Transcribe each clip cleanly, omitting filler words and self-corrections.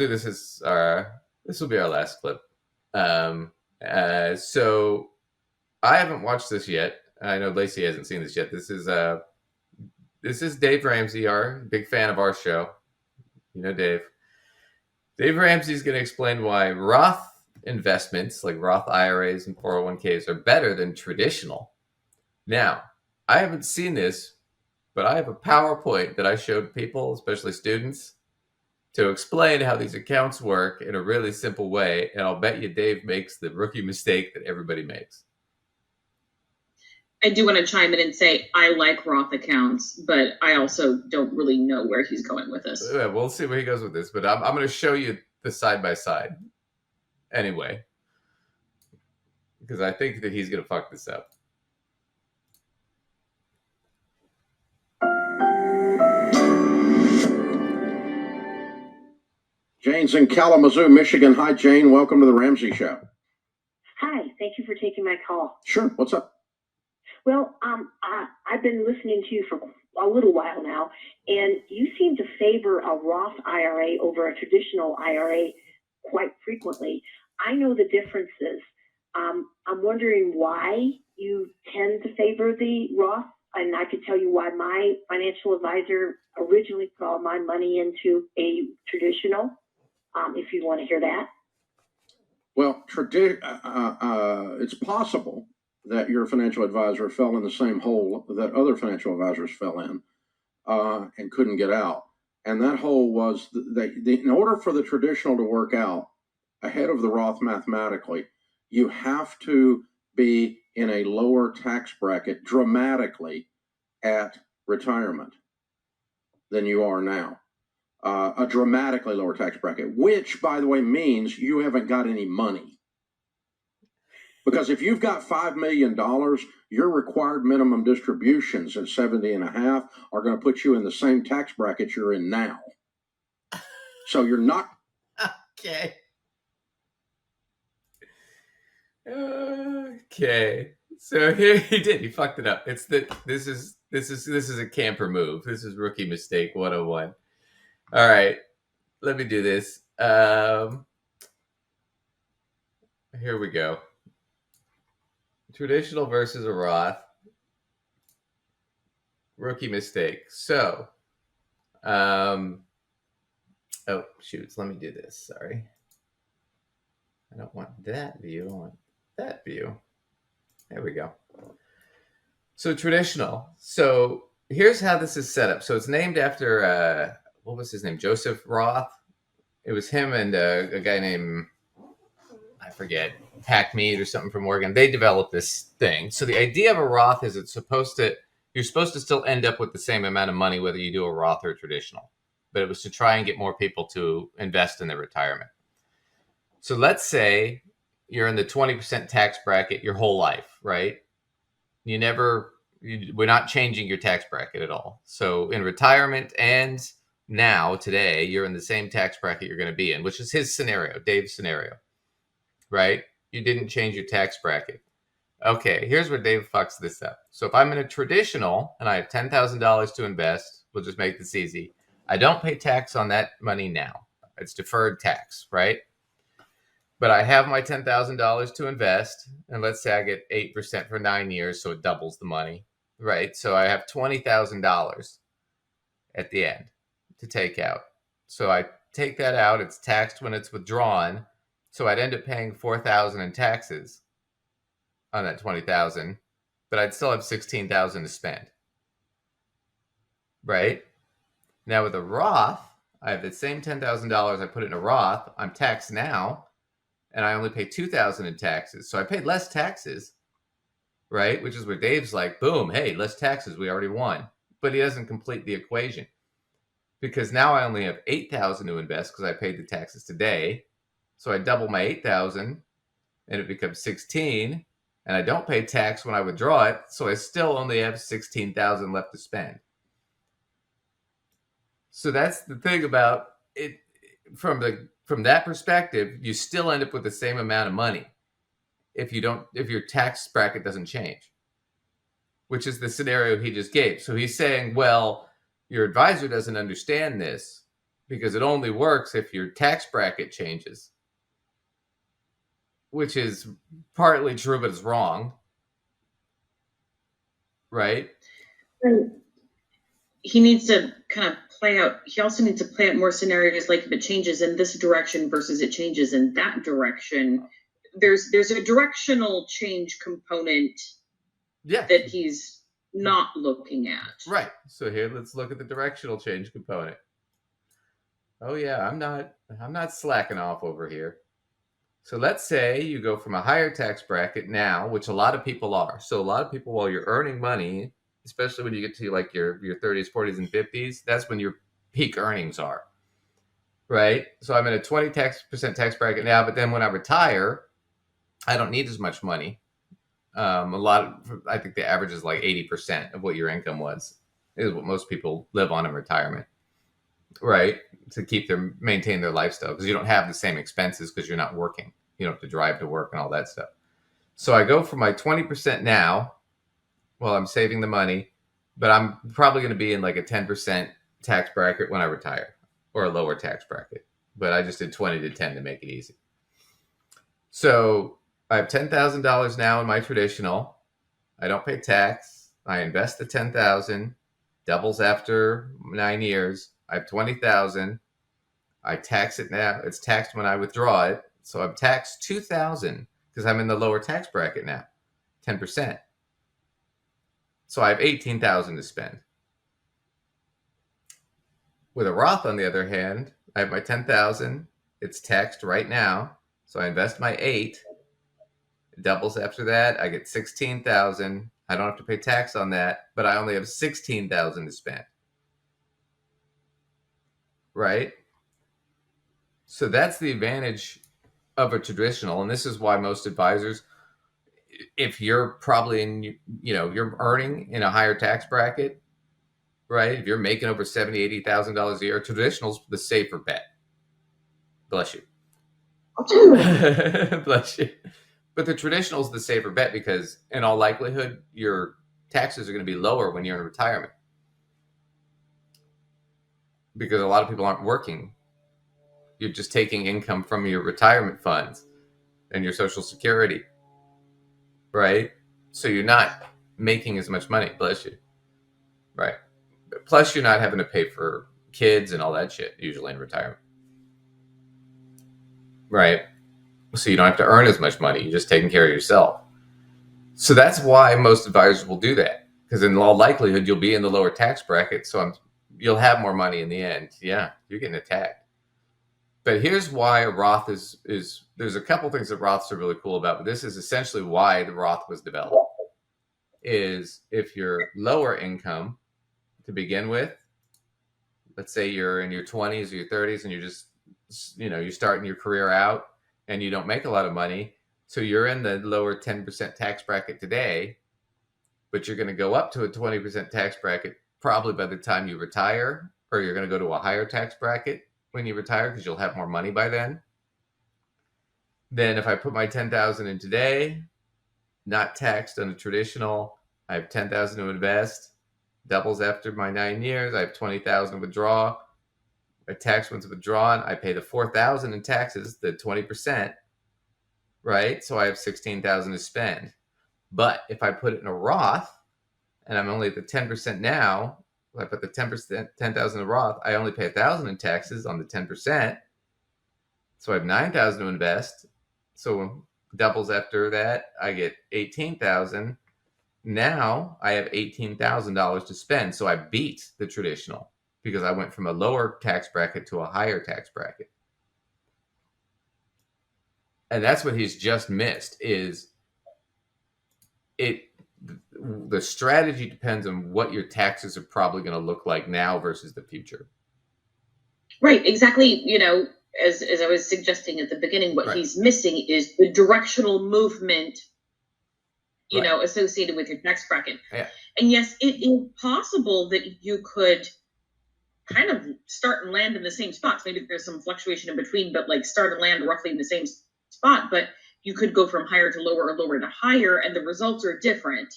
do this as this will be our last clip. So I haven't watched this yet. I know Lacey hasn't seen this yet. This is Dave Ramsey, our big fan of our show. You know Dave. Dave Ramsey is going to explain why Roth investments, like Roth IRAs and 401ks, are better than traditional. Now, I haven't seen this, but I have a PowerPoint that I showed people, especially students, to explain how these accounts work in a really simple way. And I'll bet you Dave makes the rookie mistake that everybody makes. I do want to chime in and say I like Roth accounts, but I also don't really know where he's going with this. Yeah, we'll see where he goes with this, but I'm going to show you the side by side anyway, because I think that he's going to fuck this up. Jane's in Kalamazoo, Michigan. Hi, Jane. Welcome to the Ramsey Show. Hi. Thank you for taking my call. Sure. What's up? Well, I've been listening to you for a little while now, and you seem to favor a Roth IRA over a traditional IRA quite frequently. I know the differences. I'm wondering why you tend to favor the Roth, and I could tell you why my financial advisor originally put all my money into a traditional, if you want to hear that. Well, it's possible that your financial advisor fell in the same hole that other financial advisors fell in and couldn't get out. And that hole was, in order for the traditional to work out ahead of the Roth mathematically, you have to be in a lower tax bracket dramatically at retirement than you are now. A dramatically lower tax bracket, which, by the way, means you haven't got any money. Because if you've got $5 million, your required minimum distributions at 70 and a half are going to put you in the same tax bracket you're in now. So you're not. Okay. Okay. So here he did. He fucked it up. This is a camper move. This is rookie mistake 101. All right. Let me do this. Here we go. Traditional versus a Roth. Rookie mistake. So, oh, shoots. Let me do this. Sorry. I don't want that view. I want that view. There we go. So, traditional. So, here's how this is set up. So, it's named after, what was his name? Joseph Roth. It was him and a guy named, I forget, Hackmead or something from Oregon. They developed this thing. So the idea of a Roth is you're supposed to still end up with the same amount of money whether you do a Roth or a traditional. But it was to try and get more people to invest in their retirement. So let's say you're in the 20% tax bracket your whole life, right? We're not changing your tax bracket at all. So in retirement and now, today, you're in the same tax bracket you're going to be in, which is his scenario, Dave's scenario, right? You didn't change your tax bracket. Okay, here's where Dave fucks this up. So if I'm in a traditional and I have $10,000 to invest, we'll just make this easy. I don't pay tax on that money now. It's deferred tax, right? But I have my $10,000 to invest, and let's say I get 8% for 9 years, so it doubles the money, right? So I have $20,000 at the end to take out. So I take that out. It's taxed when it's withdrawn. So I'd end up paying $4,000 in taxes on that $20,000, but I'd still have $16,000 to spend. Right? Now with a Roth, I have the same $10,000 I put in a Roth. I'm taxed now, and I only pay $2,000 in taxes. So I paid less taxes, right? Which is where Dave's like, boom, hey, less taxes. We already won. But he doesn't complete the equation. Because now I only have $8,000 to invest because I paid the taxes today. So I double my $8,000 and it becomes $16,000, and I don't pay tax when I withdraw it. So I still only have $16,000 left to spend. So that's the thing about it. From that perspective, you still end up with the same amount of money if your tax bracket doesn't change, which is the scenario he just gave. So he's saying, well, your advisor doesn't understand this because it only works if your tax bracket changes, which is partly true, but it's wrong, right? He needs to kind of play out. He also needs to play out more scenarios, like if it changes in this direction versus it changes in that direction. There's a directional change component that he's not looking at. Right. So here, let's look at the directional change component. Oh yeah, I'm not slacking off over here. So let's say you go from a higher tax bracket now, which a lot of people are. So a lot of people, while you're earning money, especially when you get to like your 30s, 40s, and 50s, that's when your peak earnings are, right? So I'm in a 20% tax bracket now, but then when I retire, I don't need as much money. I think the average is like 80% of what your income was, is what most people live on in retirement, right? To maintain their lifestyle, because you don't have the same expenses because you're not working. You don't have to drive to work and all that stuff. So I go for my 20% now while I'm saving the money, but I'm probably going to be in like a 10% tax bracket when I retire, or a lower tax bracket. But I just did 20 to 10 to make it easy. So I have $10,000 now in my traditional. I don't pay tax. I invest the $10,000, doubles after 9 years. I have $20,000. I tax it now. It's taxed when I withdraw it. So I'm taxed $2,000 because I'm in the lower tax bracket now, 10%. So I have $18,000 to spend. With a Roth, on the other hand, I have my $10,000. It's taxed right now. So I invest my $8,000. It doubles after that. I get $16,000. I don't have to pay tax on that, but I only have $16,000 to spend. Right? So that's the advantage of a traditional. And this is why most advisors, if you're probably you're earning in a higher tax bracket, right? If you're making over $70,000, $80,000 a year, traditional's the safer bet. Bless you. Bless you. But the traditional is the safer bet because in all likelihood, your taxes are going to be lower when you're in retirement. Because a lot of people aren't working. You're just taking income from your retirement funds and your Social Security, right? So you're not making as much money. Bless you. Right. Plus, you're not having to pay for kids and all that shit usually in retirement. Right. So you don't have to earn as much money. You're just taking care of yourself. So that's why most advisors will do that. Because in all likelihood, you'll be in the lower tax bracket. So you'll have more money in the end. Yeah, you're getting attacked. But here's why a Roth is there's a couple things that Roths are really cool about. But this is essentially why the Roth was developed. Is if you're lower income to begin with, let's say you're in your 20s or your 30s and you're just, you're starting your career out and you don't make a lot of money. So you're in the lower 10% tax bracket today, but you're going to go up to a 20% tax bracket probably by the time you retire, or you're going to go to a higher tax bracket when you retire because you'll have more money by then. Then if I put my $10,000 in today, not taxed on a traditional, I have $10,000 to invest, doubles after my 9 years, I have $20,000 to withdraw. My tax one's withdrawn, I pay the $4,000 in taxes, the 20%, right? So I have $16,000 to spend. But if I put it in a Roth, and I'm only at the 10% now, if I put the 10%, $10,000 in a Roth, I only pay $1,000 in taxes on the 10%. So I have $9,000 to invest. So doubles after that, I get $18,000. Now I have $18,000 to spend. So I beat the traditional because I went from a lower tax bracket to a higher tax bracket. And that's what he's just missed is the strategy depends on what your taxes are probably going to look like now versus the future. Right, exactly. As I was suggesting at the beginning, what he's missing is the directional movement, associated with your tax bracket. Yeah. And yes, it is possible that you could kind of start and land in the same spots. Maybe there's some fluctuation in between, but like start and land roughly in the same spot. But you could go from higher to lower or lower to higher, and the results are different.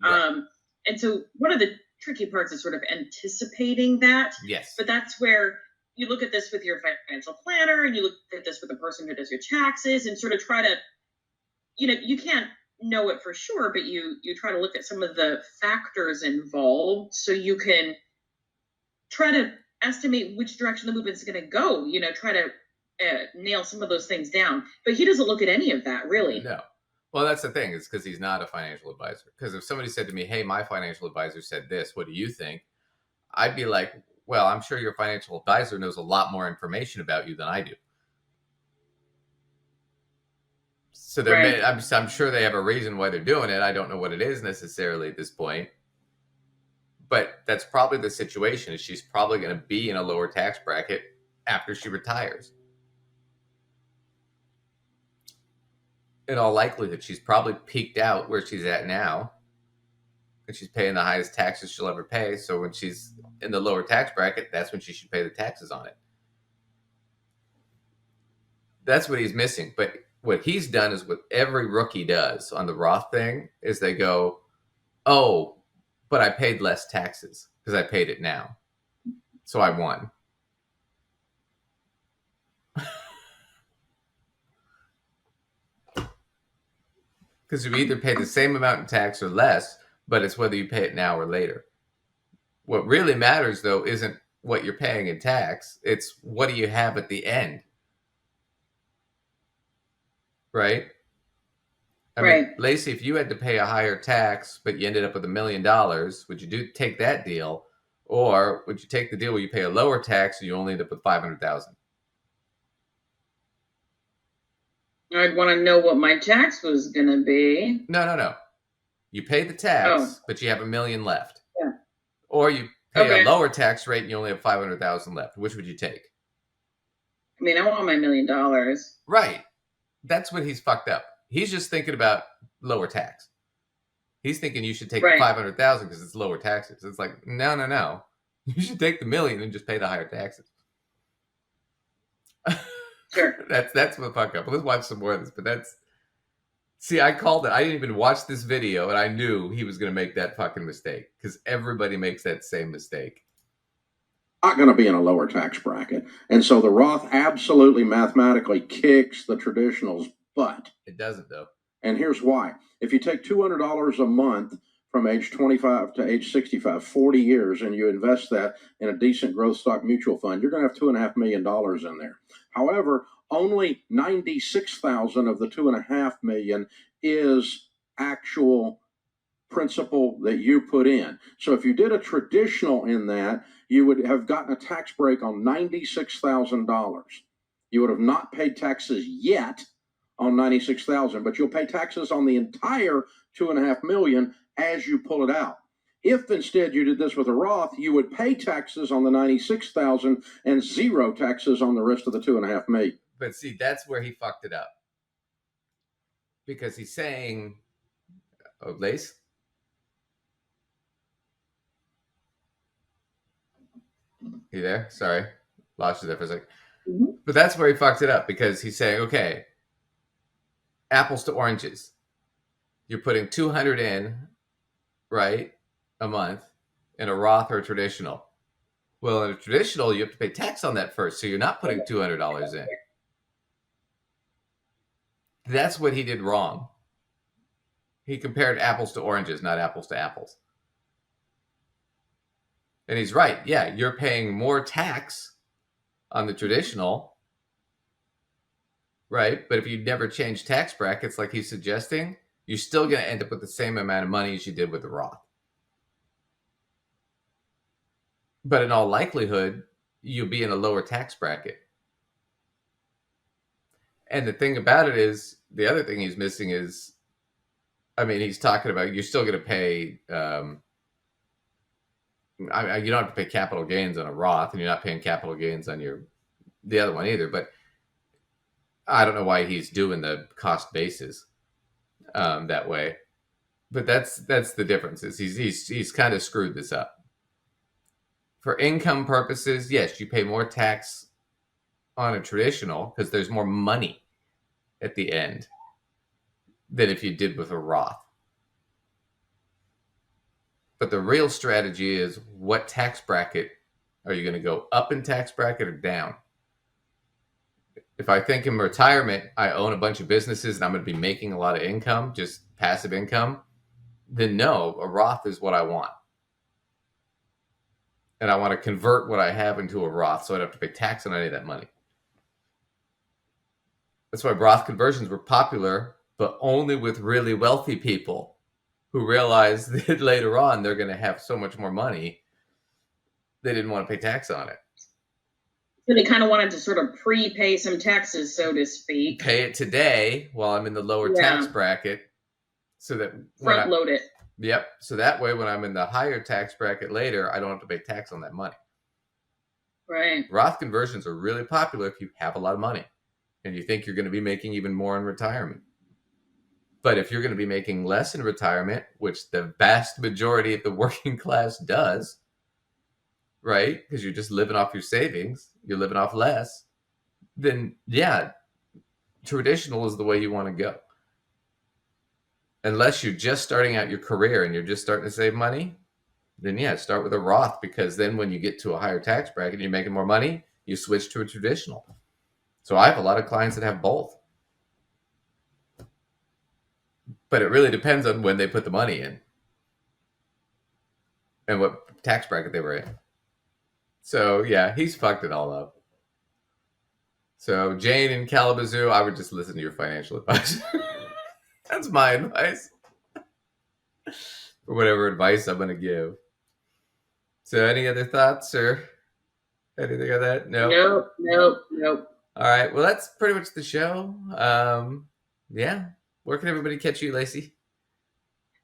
Right. And so one of the tricky parts is sort of anticipating that. Yes. But that's where you look at this with your financial planner, and you look at this with the person who does your taxes, and sort of try to, you can't know it for sure, but you try to look at some of the factors involved so you can try to estimate which direction the movement's going to go, try to nail some of those things down. But he doesn't look at any of that, really. No. Well, that's the thing. It's because he's not a financial advisor. Because if somebody said to me, hey, my financial advisor said this, what do you think? I'd be like, well, I'm sure your financial advisor knows a lot more information about you than I do. So Right. I'm sure they have a reason why they're doing it. I don't know what it is necessarily at this point. But that's probably the situation, is she's probably going to be in a lower tax bracket after she retires. In all likelihood, she's probably peaked out where she's at now. And she's paying the highest taxes she'll ever pay. So when she's in the lower tax bracket, that's when she should pay the taxes on it. That's what he's missing. But what he's done is what every rookie does on the Roth thing is they go, oh, but I paid less taxes because I paid it now. So I won. Because you either pay the same amount in tax or less, but it's whether you pay it now or later. What really matters, though, isn't what you're paying in tax. It's what do you have at the end. Right? I mean, Lacey, if you had to pay a higher tax, but you ended up with $1 million, would you take that deal? Or would you take the deal where you pay a lower tax and you only end up with $500,000? I'd want to know what my tax was going to be. No. You pay the tax, but you have $1 million left. Yeah. Or you pay a lower tax rate and you only have $500,000 left. Which would you take? I mean, I want my $1 million. Right. That's what he's fucked up. He's just thinking about lower tax. He's thinking you should take the $500,000 because it's lower taxes. It's like, no. You should take the $1 million and just pay the higher taxes. Sure. That's what fuck up. Let's watch some more of this. But I called it. I didn't even watch this video, and I knew he was going to make that fucking mistake because everybody makes that same mistake. Not going to be in a lower tax bracket. And so the Roth absolutely mathematically kicks the traditional's butt. It doesn't, though. And here's why. If you take $200 a month from age 25 to age 65, 40 years, and you invest that in a decent growth stock mutual fund, you're going to have $2.5 million in there. However, only 96,000 of the 2.5 million is actual principal that you put in. So if you did a traditional in that, you would have gotten a tax break on $96,000. You would have not paid taxes yet on $96,000, but you'll pay taxes on the entire $2.5 million as you pull it out. If instead you did this with a Roth, you would pay taxes on the $96,000 and zero taxes on the rest of the $2.5 million. But see, that's where he fucked it up. Because he's saying, oh, Lace? You there? Sorry. Lost you there for a second. Mm-hmm. But that's where he fucked it up, because he's saying, okay, apples to oranges. You're putting $200 in, right, a month, in a Roth or a traditional. Well, in a traditional, you have to pay tax on that first, so you're not putting $200 in. That's what he did wrong. He compared apples to oranges, not apples to apples. And he's right. Yeah, you're paying more tax on the traditional, right? But if you never change tax brackets like he's suggesting, you're still going to end up with the same amount of money as you did with the Roth. But in all likelihood, you'll be in a lower tax bracket. And the thing about it is, the other thing he's missing is, I mean, he's talking about you're still going to pay, you don't have to pay capital gains on a Roth, and you're not paying capital gains on the other one either. But I don't know why he's doing the cost basis that way. But that's the difference. Is he's kind of screwed this up. For income purposes, yes, you pay more tax on a traditional because there's more money at the end than if you did with a Roth. But the real strategy is what tax bracket Are you going to go up in tax bracket or down? If I think in retirement, I own a bunch of businesses and I'm going to be making a lot of income, just passive income, then no, a Roth is what I want. And I want to convert what I have into a Roth so I don't have to pay tax on any of that money. That's why Roth conversions were popular, but only with really wealthy people who realized that later on they're going to have so much more money, they didn't want to pay tax on it. So they kind of wanted to sort of prepay some taxes, so to speak. Pay it today while I'm in the lower tax bracket, so that front load it. Yep. So that way, when I'm in the higher tax bracket later, I don't have to pay tax on that money. Right. Roth conversions are really popular if you have a lot of money and you think you're going to be making even more in retirement. But if you're going to be making less in retirement, which the vast majority of the working class does, right? Because you're just living off your savings, you're living off less, then yeah, traditional is the way you want to go. Unless you're just starting out your career and you're just starting to save money, then yeah, start with a Roth, because then when you get to a higher tax bracket and you're making more money, you switch to a traditional. So I have a lot of clients that have both. But it really depends on when they put the money in and what tax bracket they were in. So yeah, he's fucked it all up. So Jane in Kalamazoo, I would just listen to your financial advisor. That's my advice for whatever advice I'm going to give. So any other thoughts or anything on that? Nope. All right. Well, that's pretty much the show. Yeah. Where can everybody catch you, Lacey?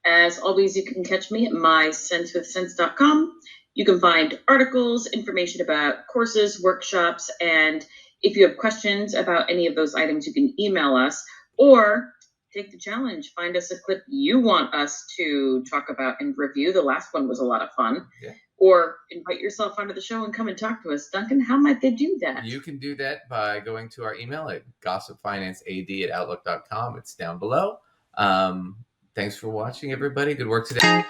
As always, you can catch me at mysensewithsense.com. You can find articles, information about courses, workshops, and if you have questions about any of those items, you can email us or take the challenge. Find us a clip you want us to talk about and review. The last one was a lot of fun. Yeah. Or invite yourself onto the show and come and talk to us. Duncan, how might they do that? You can do that by going to our email at gossipfinancead@outlook.com. It's down below. Thanks for watching, everybody. Good work today.